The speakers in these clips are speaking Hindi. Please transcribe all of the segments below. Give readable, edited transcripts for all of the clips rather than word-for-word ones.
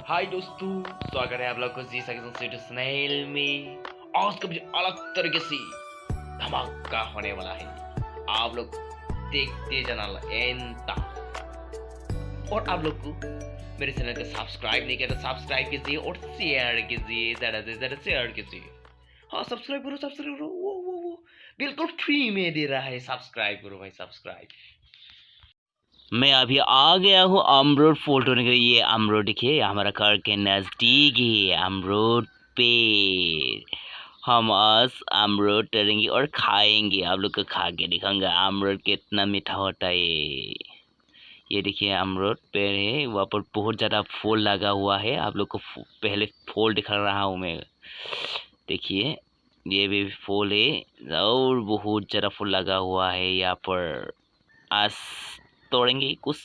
हाय दोस्तों, स्वागत है आप लोग को जी सेक्शन स्नेल में। आज का वीडियो अलग तरीके से धमाका होने वाला है। आप लोग देखते जाना एंड तक। और आप लोग को मेरे चैनल को सब्सक्राइब नहीं किया तो सब्सक्राइब कीजिए और शेयर कीजिए, ज़्यादा से ज़्यादा शेयर कीजिए। हाँ, सब्सक्राइब करो। वो बिल्कुल फ्री में दे रहा है। सब्सक्राइब करो भाई, सब्सक्राइब। मैं अभी आ गया हूँ अमरूद फूल तोड़ने के लिए। ये अमरूद देखिए, हमारा घर के नज़दीक ही है अमरूद पेड़। हम आज अमरूद तोड़ेंगे और खाएंगे। आप लोग को खा के दिखाऊंगा अमरूद कितना मीठा होता है। ये देखिए अमरूद पेड़ है, वहाँ पर बहुत ज़्यादा फूल लगा हुआ है। आप लोग को पहले फूल दिखा रहा हूँ मैं। देखिए ये भी फूल है और बहुत ज़्यादा फूल लगा हुआ है यहाँ पर। आज तोड़ेंगे, कुछ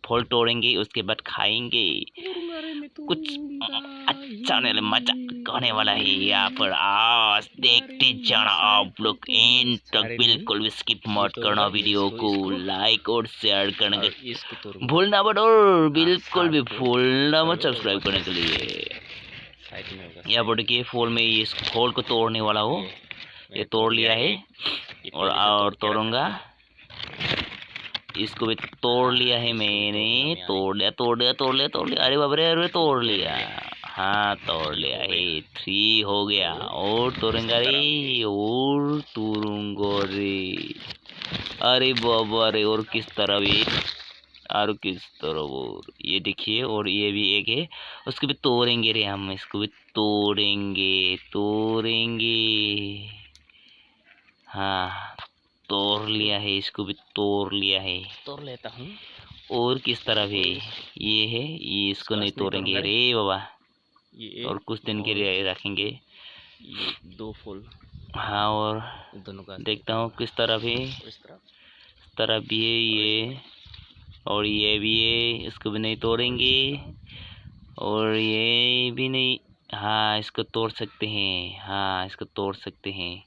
फल तोड़ेंगे, उसके बाद खाएंगे। कुछ अच्छा नहीं, मजा करने वाला है यहाँ पर। आज देखते जाना आप लोग एंड तक, बिल्कुल भी स्किप मत करना। वीडियो को लाइक और शेयर करने का भूलना मत, और बिल्कुल भी भूलना मत सब्सक्राइब करने के लिए। यहाँ पर देखिए फूल में ये फूल को तोड़ने वाला हो, ये तोड़ लिया है और तोड़ूंगा। इसको भी तोड़ लिया है मैंने, तोड़ लिया। अरे बाप रे, अरे तोड़ लिया। हाँ तोड़ लिया है, 3 हो गया। और तोड़ूंगा रे, और तोड़ूंगा रे। अरे बाबा रे, और किस तरह भी, और किस तरह। और ये देखिए, और ये भी एक है, उसको भी तोड़ेंगे रे हम। इसको भी तोड़ेंगे। हाँ तोड़ लिया है, इसको भी तोड़ लिया है। तोड़ लेता हूँ। और किस तरह भी ये है, ये इसको नहीं तोड़ेंगे रे बाबा, और कुछ दिन के लिए रखेंगे। ये 2 फूल। हाँ, और दोनों का देखता हूँ किस तरह भी, इस तरह भी है ये, और ये भी है, इसको भी नहीं तोड़ेंगे। और ये भी नहीं। हाँ इसको तोड़ सकते हैं, हाँ इसको तोड़ सकते हैं।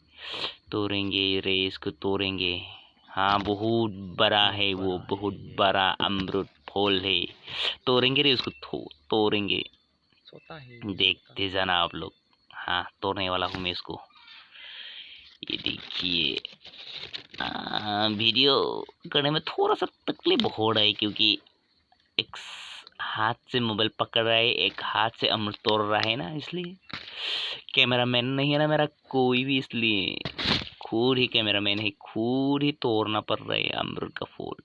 तोड़ेंगे रे, इसको तोड़ेंगे। हाँ बहुत बड़ा है वो, बहुत बड़ा अमरूद फूल है। तोड़ेंगे रे उसको, तोड़ेंगे। छोटा है, देखते जाना आप लोग। हाँ तोड़ने वाला हूँ मैं इसको। ये देखिए, वीडियो करने में थोड़ा सा तकलीफ हो रहा है, क्योंकि एक हाथ से मोबाइल पकड़ रहा है, एक हाथ से अमरूद तोड़ रहा है ना, इसलिए। कैमरा मैन नहीं है ना मेरा कोई भी, इसलिए खुद ही कैमरा मैन है, खुद ही तोड़ना पड़ रहा है अमरूद का फूल।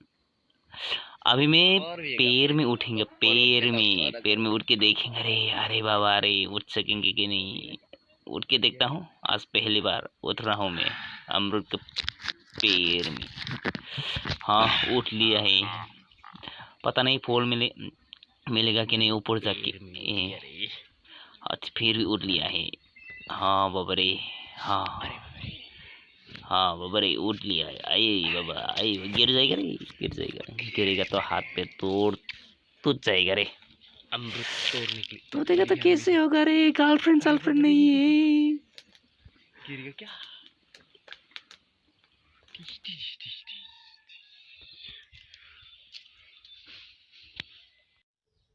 अभी मैं पैर में उठेंगे, पैर में उठ के देखेंगे। अरे अरे बाबा, अरे उठ सकेंगे कि नहीं। उठ के देखता हूँ, आज पहली बार उठ रहा हूँ मैं अमरूद के पैर में। हाँ उठ लिया है, पता नहीं फूल मिलेगा कि नहीं ऊपर जाके। अच्छा फिर भी उठ लिया है। हाँ बाबा रे, हाँ हाँ बाबा रे, उठ लिया है। आए बाबा, आए, गिर जाएगा रे, गिरेगा तो हाथ पे टूट जाएगा रे। अमरूद तोड़ने के लिए तो देखा तो कैसे होगा रे, गर्लफ्रेंड नहीं है। गिरेगा क्या?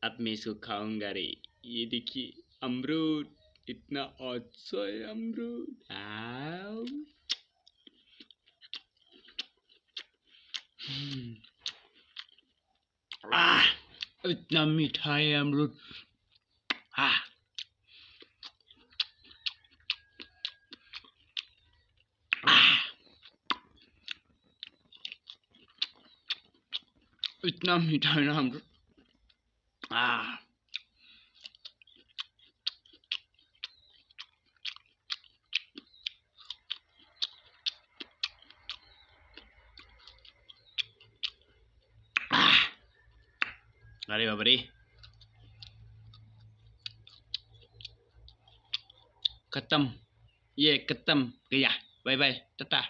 अब मैं इसको खाऊंगा रे। ये देखिए अमरूद, इतना अच्छा है अमरूद। इतना मीठा है अमरूद। इतना मीठा है ना अमरूद। अरे बाबा रे, खत्म, ये खत्म गया। Bye bye, Tata.